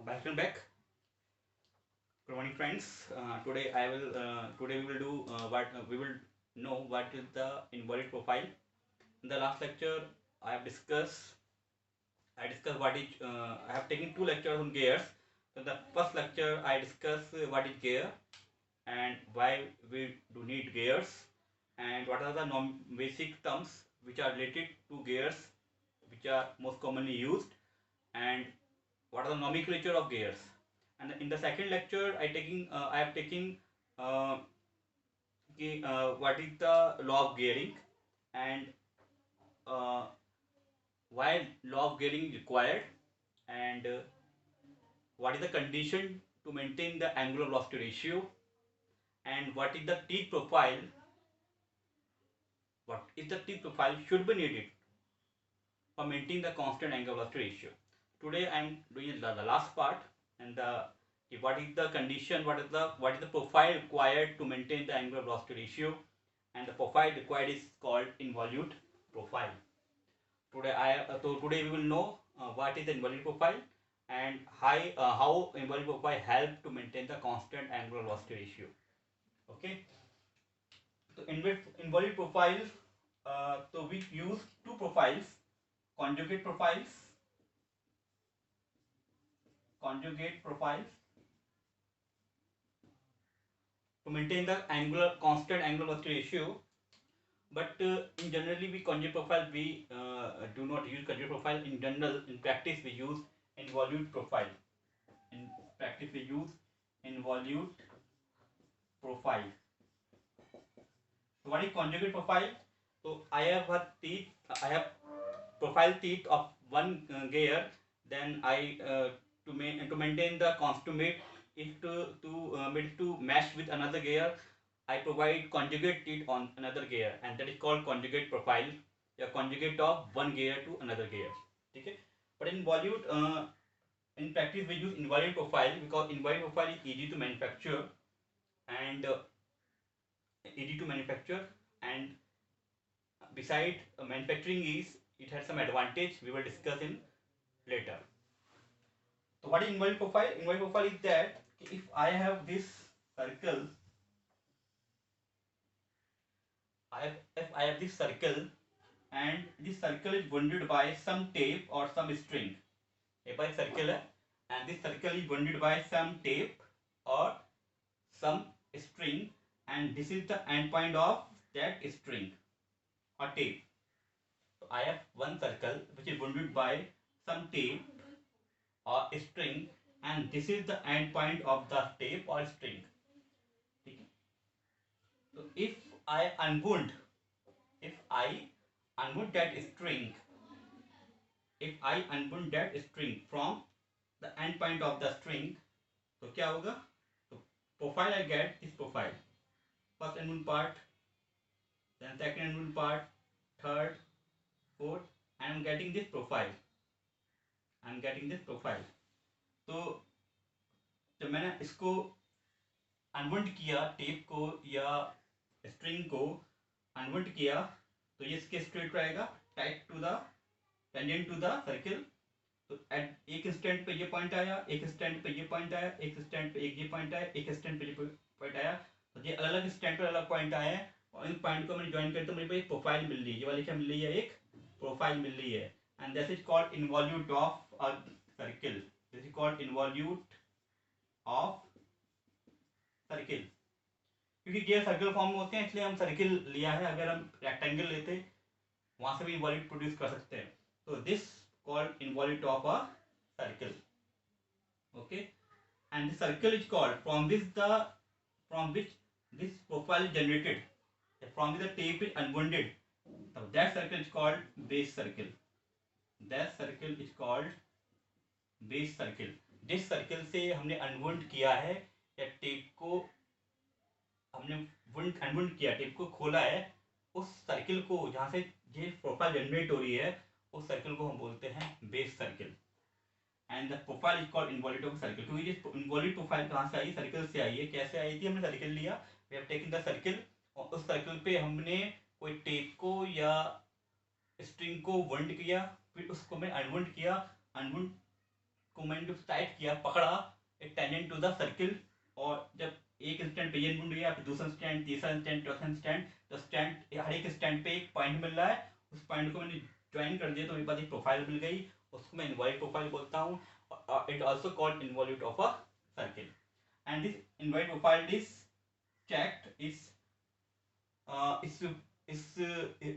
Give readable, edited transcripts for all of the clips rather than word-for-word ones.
Welcome back. Good morning, friends. Today we will do what we will know what is the invalid profile. In the last lecture, I have discussed I discussed what is I have taken two lectures on gears. So the first lecture I discussed what is gear and why we do need gears and what are the basic terms which are related to gears which are most commonly used and what are the nomenclature of gears. And in the second lecture I have taken uh, what is the law of gearing and uh, why law of gearing is required and what is the condition to maintain the angular velocity ratio and what is the teeth profile should be needed for maintaining the constant angular velocity ratio. Today I am doing the last part and what is the condition, what is the profile required to maintain the angular velocity ratio, and the profile required is called involute profile. Today we will know what is the involute profile and how involute profile help to maintain the constant angular velocity ratio. Okay, so involute profile. So we use two profiles, conjugate profiles, conjugate profiles to maintain the angular constant angular velocity ratio. But in generally we conjugate profile we do not use conjugate profile. In general, in practice we use involute profile. In practice we use involute profile. So what is conjugate profile? So I have a teeth. I have profile teeth of one gear. Then I to maintain the constant if to mesh with another gear, I provide conjugate teeth on another gear, and that is called conjugate profile. A conjugate of one gear to another gear. Okay. But in practice we use involute profile because involute profile is easy to manufacture and and beside manufacturing is it has some advantage we will discuss in later. So what is involute profile? Involute profile is that if I have this circle, if I have this circle and this circle is bounded by some tape or some string. If I circle and this circle is bounded by some tape or some string and this is the end point of that string or tape. So I have one circle which is bounded by some tape or string and this is the end point of the tape or string. So if I unwound that string, if I unwound that string from the end point of the string, तो क्या होगा? तो profile I get this profile. First unwound part, then second unwound part, third, fourth, I am getting this profile. I am getting this profile. तो जब मैंने इसको अनवुंड किया tape को या स्ट्रिंग को अनवुंड किया तो ये इसके स्ट्रेट रहेगा tight to the tangent to the circle. तो एट एक इंस्टेंट पे ये पॉइंट आया, एक इंस्टेंट पे ये पॉइंट आया, एक इंस्टेंट पे एक ये पॉइंट आया, एक इंस्टेंट पे ये पॉइंट आया. तो ये अलग अलग इंस्टेंट पर अलग पॉइंट आए हैं और इन पॉइंट को मैंने ज्वाइन करते तो मेरे को एक प्रोफाइल मिल रही है. ये वाली क्या मिल रही है? एक प्रोफाइल मिल रही है. And this is called involute of a circle. This is called involute of circle. क्योंकि ये सर्कल फॉर्म में होते हैं इसलिए हम सर्किल लिया है. अगर हम रेक्टेंगल लेते वहां से भी इनवॉल्यूट प्रोड्यूस कर सकते हैं. तो this called involute of a circle. Okay. And this circle is called from which this profile is generated, from which the tape is unwounded. So that circle is called base circle. That circle is called base circle. जिस circle से हमने अनवुंड किया है या tape को हमने अनवुंड किया, tape को खोला है, उस सर्कल को जहाँ से ये प्रोफाइल जनरेट हो रही है उस सर्कल को हम बोलते हैं base circle. And the profile is called involute of circle. क्योंकि ये इनवॉल्यूट प्रोफाइल कहाँ से आई? सर्कल से आई है. कैसे आई थी? हमने सर्कल लिया, we have taken the circle और उस सर्कल पे हमने कोई टेप को या स्ट्रिंग को वंड किया, फिर उसको मैं अनवुंड किया. अनवुंड को मैंने जब टाइट किया, पकड़ा, इट टेंडेंट टू द सर्किल, और जब एक स्टैंड पे ये अनबुंड हुई, फिर दूसरा स्टैंड, तीसरा स्टैंड, चौथा स्टैंड, तो स्टैंड हर एक स्टैंड पे एक पॉइंट मिल रहा है, उस पॉइंट को मैंने ज्वाइन कर दिया तो मेरे पास एक प्रोफाइल मिल गई, उसको मैं इनवॉल्यूट प्रोफाइल बोलता हूँ. It also called involute of a circle. And this involute profile is checked is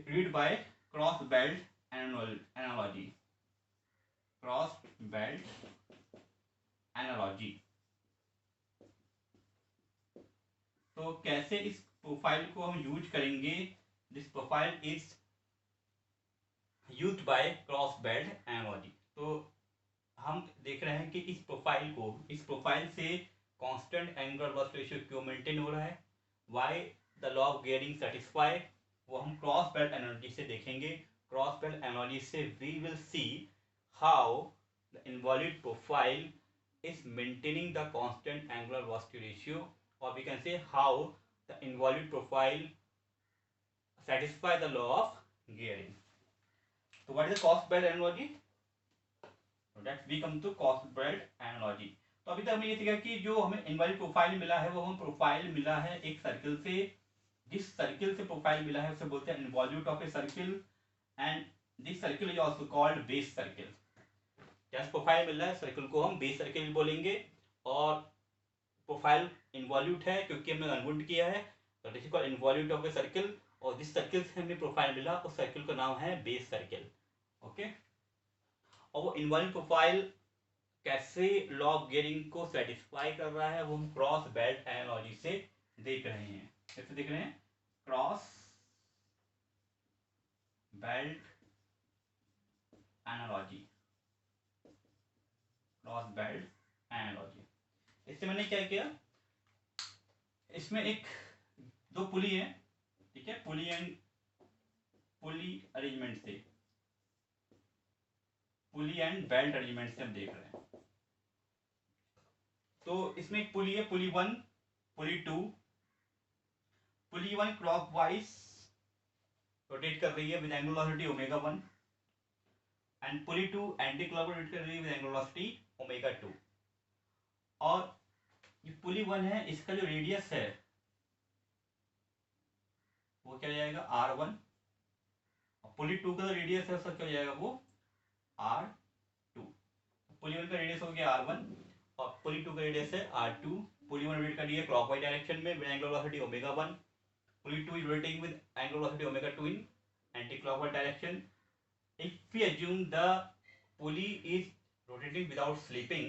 read by cross belt analogy. Cross belt analogy. तो कैसे इस प्रोफाइल को हम यूज करेंगे? This profile is used by cross belt analogy. तो हम देख रहे हैं कि इस प्रोफाइल से कांस्टेंट एंगुलर वेलोसिटी रेशियो क्यों मेंटेन हो रहा है, why the law of gearing satisfy, वो हम क्रॉस बेल्ट एनालॉजी से देखेंगे. क्रॉस बेल्ट एनालॉजी से we will see how the involute profile is maintaining the constant angular velocity ratio, or we can say how the involute profile satisfy the law of gearing. So what is the cross belt analogy? So that we come to cross belt analogy. तो अभी तक हमने ये सीखा कि जो हमें involute profile मिला है वो हम प्रोफाइल मिला है एक सर्किल से, जिस सर्किल से प्रोफाइल मिला है उसे बोलते हैं involute of a circle, and this circle is also called base circle. जैसे प्रोफाइल मिल रहा है सर्किल को हम बेस सर्किल बोलेंगे, और प्रोफाइल इनवॉल्यूट है क्योंकि हमने अनवुंड किया है, तो this is called involute of a circle. और जिस सर्किल से हमें प्रोफाइल मिला उस सर्किल का नाम है बेस सर्किल. ओके. और वो इनवॉल्यूट प्रोफाइल कैसे लॉ ऑफ गियरिंग को सेटिस्फाई कर रहा है वो हम क्रॉस बेल्ट एनालॉजी से देख रहे हैं. कैसे देख रहे हैं? Cross belt analogy. Cross belt analogy. इससे मैंने क्या किया, इसमें एक दो पुली है, ठीक है, पुली अरेंजमेंट से, पुली एंड बेल्ट अरेंजमेंट से हम देख रहे हैं. तो इसमें एक पुली है, पुली 1, पुली 2. पुली 1 क्लॉकवाइज रोटेट कर रही है with angular velocity omega 1, and pulley 2 anti clockwise rotate कर रही है विद एंगुलर वेलोसिटी ओमेगा 2. और ये पुली 1 है, इसका जो रेडियस है वो क्या हो जाएगा, R1. और पुली 2 का जो रेडियस है उसका क्या हो जाएगा, वो R2. पुली 1 का रेडियस हो गया R1 और पुली 2 का रेडियस है R2. पुली 1 रोटेट कर रही है क्लॉकवाइज डायरेक्शन में with angular velocity omega 1. Pulley 2 is rotating with angular velocity omega 2 in anti-clockwise direction. If we assume the pulley is rotating without slipping,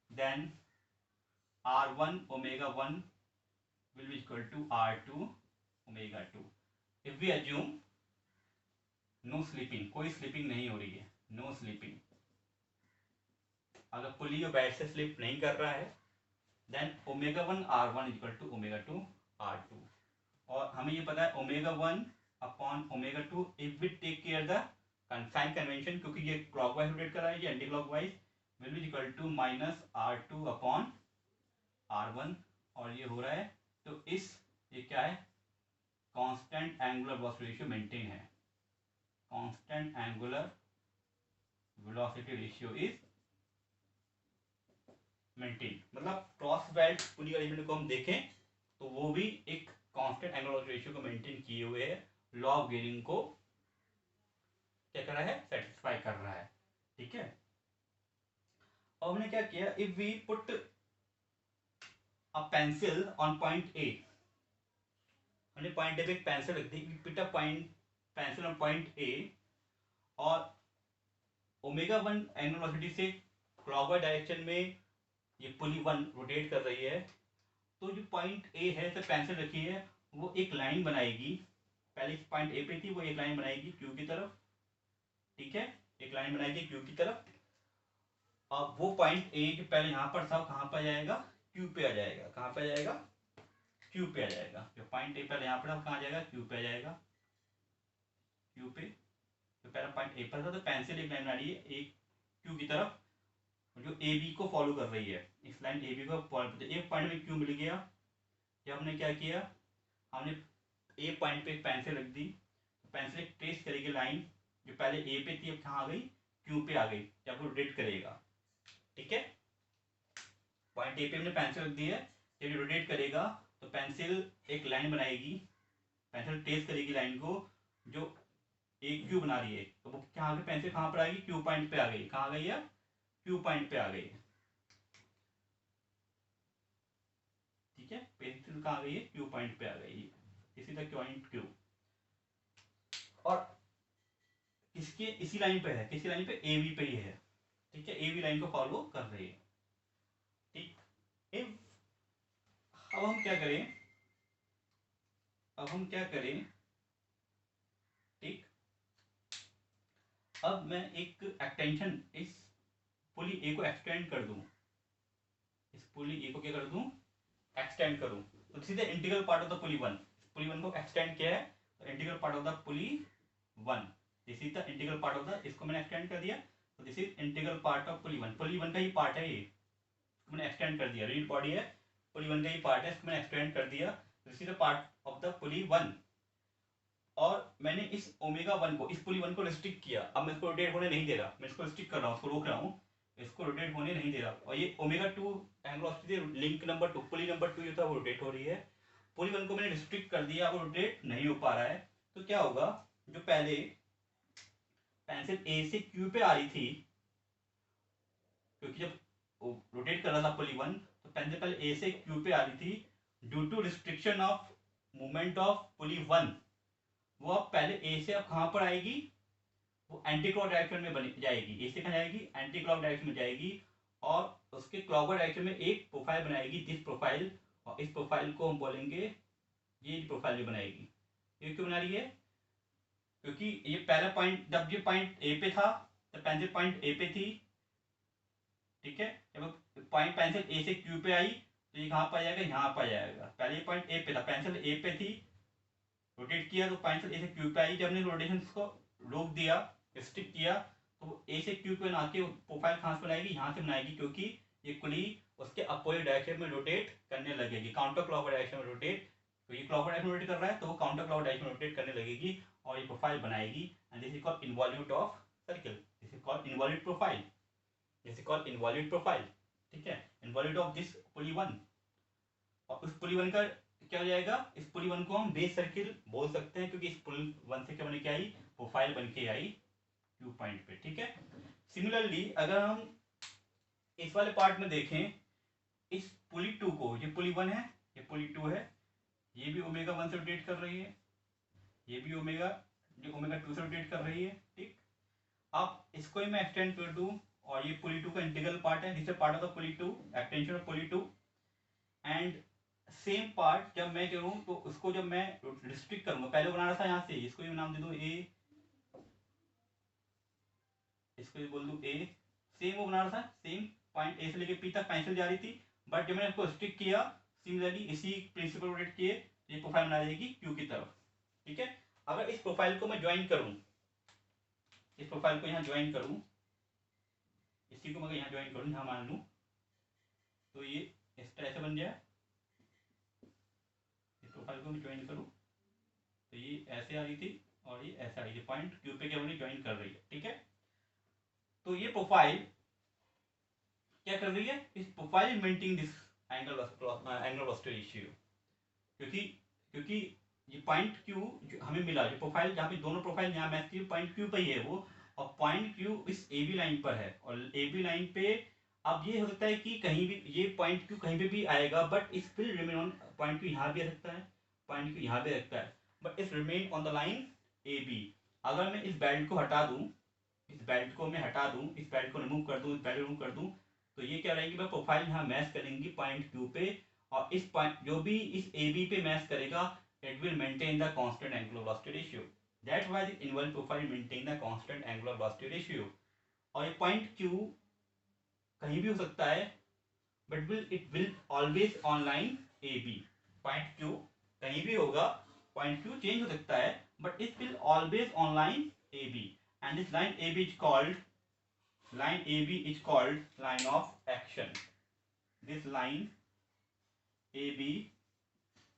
then R1 omega 1 will be equal to R2 omega 2. If we assume no slipping, कोई slipping नहीं हो रही है, no slipping, अगर पुली और bat से slip नहीं कर रहा है, then omega 1 R1 is equal to omega 2 R2. और हमें ये पता है omega 1 upon omega 2 if we take care the sign convention, क्योंकि ये क्लॉकवाइज रोटेट कर रहा है, ये anti clockwise, will be equal to minus R2 upon R1, और ये हो रहा है. तो ये क्या है, constant angular velocity ratio maintain है. Constant angular velocity ratio is maintain. मतलब क्रॉस बेल्ट पुली अरेंजमेंट को हम देखें तो वो भी एक कांस्टेंट एंगुलर वेलोसिटी रेशियो को मेंटेन किए हुए है, लॉ ऑफ गियरिंग को क्या कर रहा है, सेटिस्फाई कर रहा है. ठीक है. और हमने क्या किया, if we put a pencil on point A, हमने पॉइंट ए पे एक पेंसिल रख दी, put a pencil on point A, और ओमेगा 1 एंगुलर वेलोसिटी से क्लॉकवाइज डायरेक्शन में ये पुली 1 रोटेट कर रही है. तो जो पॉइंट ए है, तो पेंसिल रखी है, वो एक लाइन बनाएगी, पहले इस पॉइंट ए पे थी, वो एक लाइन बनाएगी क्यू की तरफ. ठीक है, एक लाइन बनाएगी क्यू की तरफ. अब वो पॉइंट ए जो पहले यहाँ पर था कहाँ पर जाएगा, क्यू पे आ जाएगा. कहाँ पे आ जाएगा, क्यू पे आ जाएगा. जो पॉइंट ए पहले यहाँ पर था कहाँ आ जाएगा, क्यू पे आ जाएगा. क्यू पे तो पहला पॉइंट ए पर था, तो पेंसिल एक लाइन बना रही है एक क्यू की तरफ जो ए बी को फॉलो कर रही है. इस लाइन ए बी को फॉलो करते, एक पॉइंट में क्यू मिल गया. जब हमने क्या किया, हमने ए पॉइंट पे एक पेंसिल रख दी, पेंसिल एक ट्रेस करेगी लाइन जो पहले ए पे थी, अब कहाँ आ गई, क्यू पे आ गई. जब वो रोटेट करेगा ठीक है, पॉइंट ए पे हमने पेंसिल रख दी है, जब ये रोटेट करेगा तो पेंसिल एक लाइन बनाएगी, पेंसिल ट्रेस करेगी लाइन को जो एक क्यू बना रही है, तो वो यहाँ पे पेंसिल कहाँ पर आएगी, क्यू पॉइंट पे आ गई, कहाँ आ गई है, क्यू पॉइंट पे आ गई है, ठीक है, पेंसिल कहाँ आ गई है, क्यू पॉइंट पे आ गई है, इसी तक पॉइंट क्यू, और किसके इसी लाइन पे है, किसी लाइन पे ए बी पे ही है, ठीक है, ए बी लाइन को फॉलो कर रही है, ठीक। अब हम क्या करें, अब हम क्या करें, ठीक, अब मैं एक एक्सटेंशन इस पुली ए को एक्सटेंड कर दूं, इस पुली ए को क्या कर दूं, एक्सटेंड करूं, तो सीधे integral part of the pulley one को एक्सटेंड किया है, तो integral part of the pulley one, this is the integral part of the, इसको मैंने एक्सटेंड कर दिया, तो this is integral part of pulley one का ही पार्ट है ये, मैंने एक्सटेंड कर दिया, रीड बॉडी है पुली वन का ही पार्ट है, इसको मैंने एक्सटेंड कर दिया, this is the part of the pulley one, और मैंने इस ओमेगा वन को, इस पुली वन को रिस्ट्रिक्ट किया, अब मैं इसको रोटेट होने नहीं दे रहा, मैं इसको रिस्ट्रिक्ट कर रहा हूँ, इसको रोक रहा हूँ, इसको रोटेट होने नहीं दे रहा, और ये omega two angle link number two, pulley number two जो था वो रोटेट हो रही है, पुली वन को मैंने रिस्ट्रिक्ट कर दिया, वो रोटेट नहीं हो पा रहा है, तो क्या होगा, जो पहले पेंसिल ए से क्यू पे आ रही थी, क्योंकि जब रोटेट कर रहा था पुली वन, तो पेंसिल पहले ए से क्यू पे आ रही थी, due to restriction of movement of pulley one, वो अब पहले ए से अब कहाँ पर आएगी, वो एंटी क्लॉक डायरेक्शन में बनी जाएगी, ए से कहाँ जाएगी, एंटी क्लॉक डायरेक्शन में जाएगी, और उसके क्लॉकवाइज डायरेक्शन में एक प्रोफाइल बनाएगी, दिस प्रोफाइल, और इस प्रोफाइल को हम बोलेंगे, ये प्रोफाइल जो बनाएगी, ये क्यों बना रही है, क्योंकि ये पहला पॉइंट, जब ये पॉइंट ए पे था, तो पेंसिल पॉइंट ए पे थी, ठीक है, जब पॉइंट पेंसिल ए से क्यू पे आई, तो ये कहाँ पर आ जाएगा, यहाँ पर आ जाएगा, पहले ये पॉइंट ए पे था, पेंसिल ए पे थी, रोटेट किया तो पेंसिल ए से क्यू पे आई, जब हमने रोटेशन को रोक दिया, स्टिक किया, तो ए से क्यू पे बना के प्रोफाइल कहाँ से बनाएगी, यहाँ से बनाएगी, क्योंकि ये कुली उसके अपोजिट डायरेक्शन में रोटेट करने लगेगी, काउंटर क्लॉक डायरेक्शन में रोटेट, तो ये क्लॉक डायरेक्शन में रोटेट कर रहा है, तो वो काउंटर क्लॉक डायरेक्शन में रोटेट करने लगेगी, और ये प्रोफाइल बनाएगी, and this is called involute of circle, this is called involute profile, this is called involute profile, ठीक है, involute of this pulley one, और उस पुली वन का क्या हो जाएगा, इस पुली वन को हम बेस सर्किल बोल सकते हैं, क्योंकि इस पुली वन से क्या बन के आई, प्रोफाइल बन के आई क्यू पॉइंट पे, ठीक है। सिमिलरली अगर हम इस वाले पार्ट में देखें, इस पुली टू को, ये पुली वन है, ये पुली टू है, ये भी ओमेगा वन से रोटेट कर रही है, ये भी ओमेगा, जो ओमेगा टू से रोटेट कर रही है, ठीक। अब इसको ही मैं एक्सटेंड कर दूं, और ये पुली टू का इंटीग्रल पार्ट है, this is part of the pulley two, extension of pulley two, and same part जब मैं करूँ, तो उसको जब मैं रिस्ट्रिक्ट करूंगा, पहले बनाना था यहाँ से, इसको भी नाम दे दूं ए, इसको भी बोल दूं ए, सेम वो बनाना था, सेम पॉइंट ए से लेके पी तक पेंसिल जा रही थी, बट जब मैंने इसको रिस्ट्रिक्ट किया, सिमिलरली इसी प्रिंसिपल रोटेट किए, ये प्रोफाइल बना देगी क्यू की तरफ, ठीक है। अगर इस प्रोफाइल को मैं ज्वाइन करूं, इस प्रोफाइल को यहाँ ज्वाइन करूं, इसी को मैं यहाँ ज्वाइन करूं, यहाँ मान लूं, तो ये इस तरह से बन जाए, इस प्रोफाइल को मैं ज्वाइन करूं, तो ये ऐसे आ रही थी, और ये ऐसे आ रही थी, पॉइंट क्यू पे क्या बनी, ज्वाइन कर रही है, ठीक है। तो ये प्रोफाइल क्या कर रही है, इस profile maintain this angle velocity ratio, क्योंकि क्योंकि ये पॉइंट क्यू जो हमें मिला, जो प्रोफाइल जहाँ पे दोनों प्रोफाइल यहाँ मैच की, पॉइंट क्यू पे ही है वो, और पॉइंट क्यू इस ए बी लाइन पर है, और ए बी लाइन पे अब ये हो सकता है कि कहीं भी ये पॉइंट क्यू कहीं पे भी आएगा, बट इस will remain on, point Q यहाँ भी आ सकता है, पॉइंट क्यू यहाँ भी आ सकता है, but is remain on the line A B. अगर मैं इस बेल्ट को हटा दूँ, इस बेल्ट को मैं हटा दूँ, इस बेल्ट को रिमूव कर दूँ, इस बेल्ट को रिमूव कर दूँ, तो ये क्या रहेगी, मैं प्रोफाइल यहाँ मैच करेंगी पॉइंट क्यू पे, और इस पॉइंट जो भी इस ए बी पे मैच करेगा, it will maintain the constant angular velocity ratio. That's why the involved profile maintain the constant angular velocity ratio. और ये point Q कहीं भी हो सकता है, but it will always on line AB. Point Q कहीं भी होगा, point Q change हो सकता है, but it will always on line AB. And this line AB is called line of action. This line AB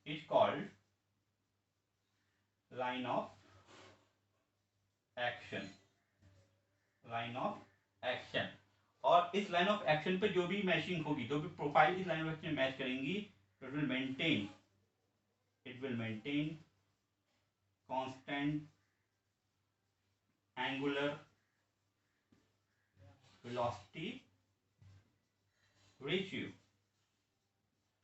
is called line of action, line of action, और इस line of action पे जो भी matching होगी, जो भी profile इस line of action में मैच करेंगी, तो it will maintain constant angular velocity ratio.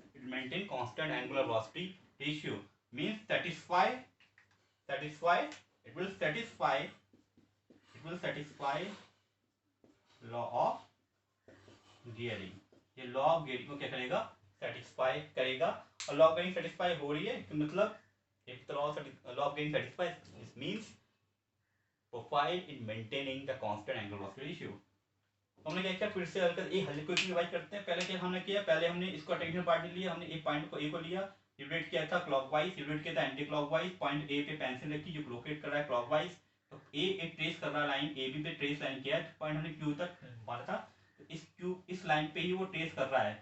It maintain constant angular velocity ratio means satisfy it will satisfy law of gearing. ये लॉ ऑफ गेयरिंग को क्या करेगा, सेटिस्फाई करेगा। और लॉ ऑफ गेयरिंग सेटिस्फाई हो रही है, तो मतलब if the law of gearing satisfies, this means profile in maintaining the constant angular velocity ratio. तो हमने क्या किया, फिर से एक हल को रिवाइज करते हैं। पहले क्या हमने किया, पहले हमने इसको अटेंशन पार्ट लिया, हमने एक पॉइंट को ए को लिया, रिलेट किया था क्लॉकवाइज, रिलेट किया था एंटी क्लॉकवाइज, पॉइंट ए पे पेंसिल रखी जो लोकेट कर रहा है क्लॉकवाइज, तो ए एक ट्रेस कर रहा है लाइन, ए बी पे ट्रेस लाइन किया, पॉइंट हमने क्यू तक मारा था, तो इस लाइन पे ही वो ट्रेस कर रहा है,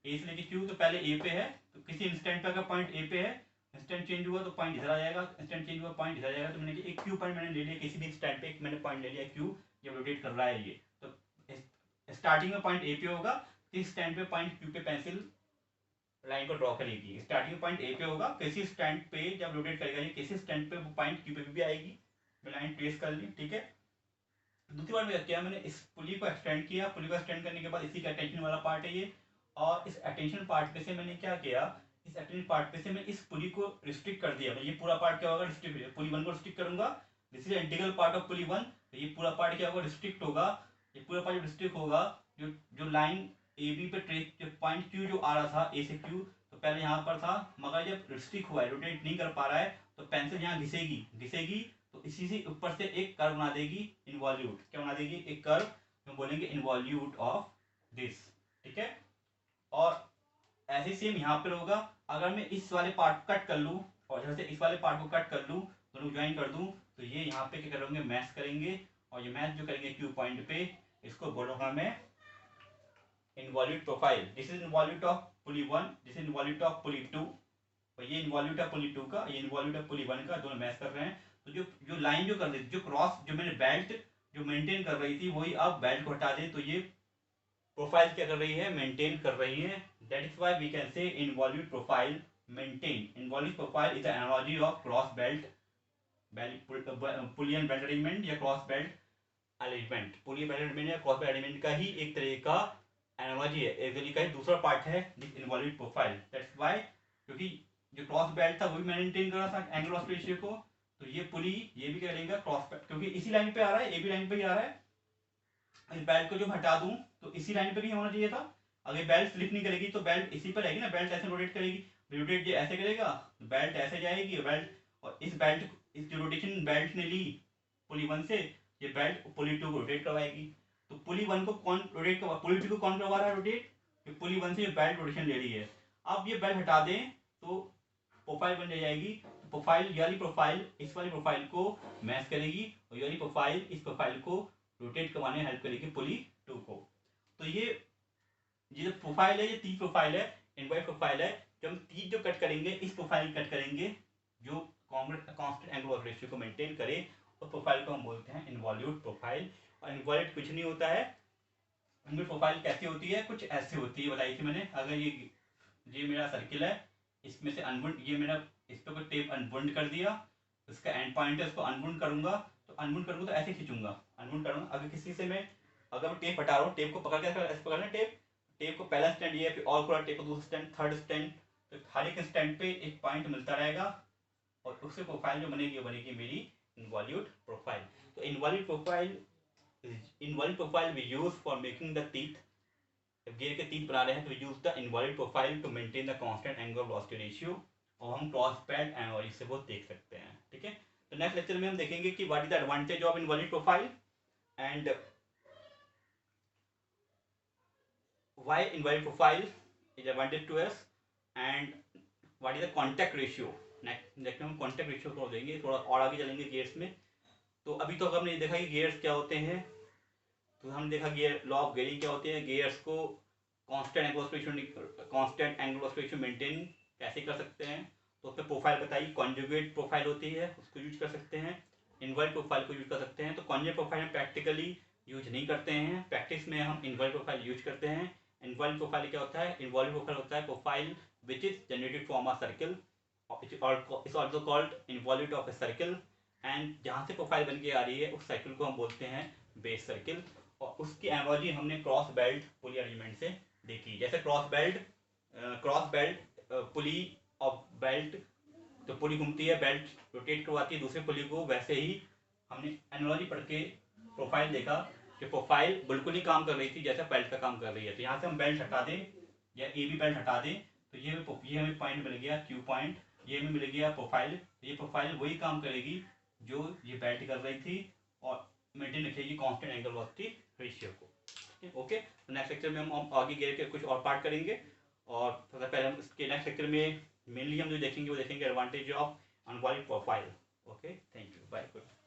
ए से लेके क्यू। तो पहले ए पे है, तो किसी इंस्टेंट पे अगर पॉइंट ए पे है, इंस्टेंट चेंज हुआ तो पॉइंट इधर आ जाएगा, इंस्टेंट चेंज हुआ पॉइंट इधर आ जाएगा। तो मैंने एक क्यू पॉइंट मैंने ले लिया, किसी भी इंस्टेंट पे मैंने पॉइंट ले लिया क्यू, जब रोटेट कर रहा है ये, तो स्टार्टिंग में पॉइंट ए पे होगा, किस स्टैंड पे पॉइंट क्यू पे पेंसिल लाइन को ड्रॉ करेगी, स्टार्टिंग में पॉइंट ए पे होगा, किसी स्टैंड पे जब रोटेट करेगा ये किसी स्टैंड पे वो पॉइंट क्यू पे भी आएगी, मैं लाइन ट्रेस कर ली, ठीक है। दूसरी बार क्या किया, मैंने इस पुली को एक्सटेंड किया, पुली को एक्सटेंड करने के बाद इसी का अटेंशन वाला पार्ट है ये, और इस अटेंशन पार्ट पे से मैंने क्या किया, इस अटेंशन पार्ट पे से मैं इस पुली को रिस्ट्रिक्ट कर दिया, ये पूरा पार्ट क्या होगा, रिस्ट्रिक्ट, पुली 1 को रिस्ट्रिक्ट करूंगा, this is integral part of pulley 1, तो ये पूरा पार्ट क्या होगा, रिस्ट्रिक्ट होगा, ये पूरा पार्ट रिस्ट्रिक्ट होगा, जो लाइन ए बी पे ट्रेस, जो पॉइंट क्यू जो आ रहा था ए से क्यू, तो पहले यहाँ पर था, मगर जब रिस्ट्रिक्ट हुआ है, रोटेट नहीं कर पा रहा है, तो पेंसिल यहाँ घिसेगी, तो इसी से ऊपर से एक कर्व बना देगी, इनवॉल्यूट, क्या बना देगी, एक कर्व, हम बोलेंगे इनवॉल्यूट ऑफ दिस, ठीक है। और ऐसे सेम यहाँ पर होगा, अगर मैं इस वाले पार्ट कट कर लूँ और जैसे इस वाले पार्ट को कट कर लूँ, दोनों ज्वाइन कर दूँ, तो ये यहाँ पे क्या करेंगे, मैच करेंगे, और ये मैच जो करेंगे क्यू पॉइंट पे, इसको बोलूंगा मैं involute profile. This is involute of pulley 1, this is involute of pulley 2, और ये इनवॉल्यूट ऑफ पुली 2 का, ये इनवॉल्यूट ऑफ पुली 1 का, दोनों मैच कर रहे हैं। तो जो लाइन जो कर रही थी, जो क्रॉस, जो मैंने बेल्ट जो मेंटेन कर रही थी, वही अब बेल्ट को हटा दें, तो ये प्रोफाइल क्या कर रही है, मेंटेन कर रही है। That is why we can say involute profile maintain. Involute profile is the analogy of cross belt pulley and belt arrangement या cross belt arrangement. Pulley belt arrangement या क्रॉस बेल्ट अरेंजमेंट का ही एक तरह का एनालॉजी है, एक तरीका है, दूसरा पार्ट है this involute profile. That's why, क्योंकि जो क्रॉस बेल्ट था वो भी मेंटेन कर रहा था एंगल ऑफ रेशियो को, तो ये पुली ये भी करेगा क्रॉस बेल्ट, क्योंकि इसी लाइन पे आ रहा है, ए बी लाइन पे ही आ रहा है, इस बेल्ट को जो हटा दूं तो इसी लाइन पे भी होना चाहिए था। अगर बेल्ट स्लिप नहीं करेगी तो बेल्ट इसी पर रहेगी ना, बेल्ट ऐसे रोटेट करेगी, रोटेट ये ऐसे करेगा, बेल्ट ऐसे जाएगी, बेल्ट, और इस बेल्ट, इस जो रोटेशन बेल्ट ने ली पुली 1 से, ये बेल्ट पुली 2 को रोटेट करवाएगी। तो पुली 1 को कौन रोटेट करवा, पुली 2 को कौन करवा रहा है रोटेट, तो पुली 1 से ये बेल्ट रोटेशन ले रही है। अब ये बेल्ट हटा दें तो प्रोफाइल बन जाएगी, तो प्रोफाइल, ये वाली प्रोफाइल इस वाली प्रोफाइल को मैच करेगी, और ये वाली प्रोफाइल इस प्रोफाइल को रोटेट करवाने हेल्प करेगी पुली 2 को। तो ये जो प्रोफाइल है, ये तीन प्रोफाइल है, इनवर्ट प्रोफाइल है, जब हम तीन जो कट करेंगे, इस प्रोफाइल कट करेंगे जो कांस्टेंट एंगल ऑफ रेशियो को मेंटेन करे, उस प्रोफाइल को हम बोलते हैं इनवॉल्यूट प्रोफाइल। और इनवॉल्यूट कुछ नहीं होता है, इनवॉल्यूट प्रोफाइल कैसी होती है, कुछ ऐसे होती है, बताई थी मैंने। अगर ये मेरा सर्किल है, इसमें से अनवुंड, ये मेरा इस पर कोई टेप अनवुंड कर दिया, इसका एंड पॉइंट है, इसको अनवुंड करूंगा, तो अनवुंड करूंगा तो ऐसे खींचूंगा, अनवुंड करूंगा। अगर किसी से मैं, अगर मैं टेप हटा रहा हूँ, टेप को पकड़ के ऐसे पकड़ना, टेप को पहला स्टैंड ये, फिर और पूरा टेप को दूसरा स्टैंड, थर्ड स्टैंड, तो हर एक स्टैंड पे एक पॉइंट मिलता रहेगा, और उससे प्रोफाइल जो बनेगी वो बनेगी मेरी इनवॉल्यूट प्रोफाइल। तो involute profile we use for making the teeth. जब गियर के टीथ बना रहे हैं तो use the involute profile to maintain the constant angle of velocity ratio, और हम क्रॉस बेल्ट एनालॉजी से वो देख सकते हैं, ठीक है। तो नेक्स्ट लेक्चर में हम देखेंगे कि what is the advantage of involute profile and why involute profile is advantage to us, and what is the contact ratio. Next में हम कांटेक्ट रेशियो को देंगे, थोड़ा और आगे चलेंगे गियर्स में। तो अभी तो हमने देखा कि गियर्स क्या होते हैं, तो हमने देखा गियर, लॉ ऑफ गियरिंग क्या होते हैं, गियर्स को constant angle of ratio maintain कैसे कर सकते हैं, तो उसमें प्रोफाइल बताइए, कॉन्जुगेट प्रोफाइल होती है, उसको यूज कर सकते हैं, इनवर्ट प्रोफाइल को यूज कर सकते हैं। तो कॉन्जुगेट प्रोफाइल में प्रैक्टिकली यूज नहीं करते हैं। प्रैक्टिस में हम इनवॉल्व प्रोफाइल यूज करते हैं। इनवॉल्व प्रोफाइल क्या होता है? इनवॉल्व प्रोफाइल होता है profile which is generated from a circle, is also called involve of a circle. And जहाँ से प्रोफाइल बन के आ रही है उस सर्कल को हम बोलते हैं बेस सर्कल। और उसकी एनालॉजी हमने क्रॉस बेल्ट पुली अरेंजमेंट से देखी। जैसे cross belt pulley of belt, तो पुली घूमती है, बेल्ट रोटेट करवाती है दूसरे पुली को, वैसे ही हमने एनालॉजी पढ़ के प्रोफाइल देखा कि प्रोफाइल बिल्कुल ही काम कर रही थी जैसे बेल्ट का काम कर रही है। तो यहाँ से हम बेल्ट हटा दें या ए बी बेल्ट हटा दें तो ये हमें पॉइंट मिल गया क्यू पॉइंट, ये हमें मिल गया प्रोफाइल। ये प्रोफाइल वही काम करेगी जो ये बेल्ट कर रही थी और मेंटेन रखेगी कांस्टेंट एंगल वेलोसिटी रेशियो को। ओके, तो नेक्स्ट लेक्चर में हम आगे गिर के कुछ और पार्ट करेंगे। और सबसे पहले हम इसके नेक्स्ट लेक्चर में मेनली हम जो देखेंगे वो देखेंगे advantage of involute profile. Okay, thank you, bye, good.